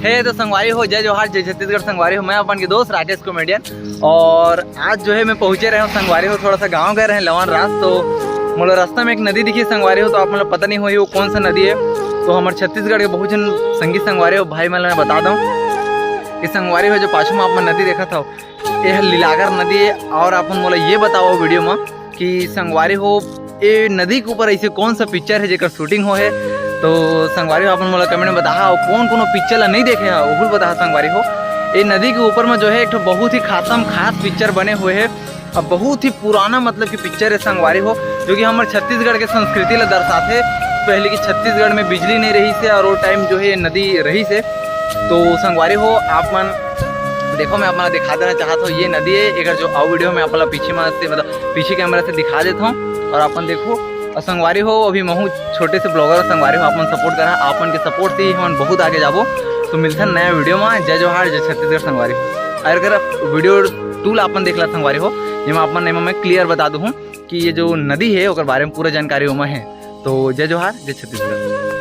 है तो संगवारी हो, जय जोहार, जय छत्तीसगढ़। संगवारी हो, मैं अपन के दोस्त राकेश कॉमेडियन। और आज जो है मैं पहुंचे रहे हूँ संगवारी हो, थोड़ा सा गांव गए रहे लवन रात। तो मतलब रास्ता में एक नदी दिखी संगवारी हो, तो आप मतलब पता नहीं हुई वो कौन सा नदी है। तो हमारे छत्तीसगढ़ के बहुत जन संगीत संगवारी हो भाई मैं बता दूँ कि संगवारी हो जो पाछू में आप नदी देखा था यह लीलागर नदी है। और अपन मोला ये बताओ वीडियो में कि संगवारी हो ये नदी के ऊपर ऐसे कौन सा पिक्चर है जेकर शूटिंग हो है। तो संगवारी हो अपन मोला कमेंट में बता कौन कौन पिक्चर ला नहीं देखे है वो बता। संगवारी हो ये नदी के ऊपर में जो है एक बहुत ही खास पिक्चर बने हुए है और बहुत ही पुराना मतलब कि पिक्चर है संगवारी हो, जो कि हमारे छत्तीसगढ़ के संस्कृति ला दर्शाते। पहले की छत्तीसगढ़ में बिजली नहीं रही से और वो टाइम जो है नदी रही से। तो संगवारी हो आप मन देखो मैं अपना दिखा देना चाहता हूँ ये नदी है। एक जो आओ वीडियो में अपना पीछे में से मतलब पीछे कैमरा से दिखा देता हूँ और अपन देखो। और संगवारी हो अभी महू छोटे से ब्लॉगर संगवारी हो अपन सपोर्ट करा, अपन के सपोर्ट से ही हम बहुत आगे जाबो। तो मिलते हैं नया वीडियो में। जय जोहार, जय छत्तीसगढ़। संगवारी हो अगर वीडियो टूल अपन देख ला संगवारी हो जिसमें अपन मैं क्लियर बता दूँ कि ये जो नदी है उसके बारे में पूरा जानकारी उमा है। तो जय जोहार, जय छत्तीसगढ़।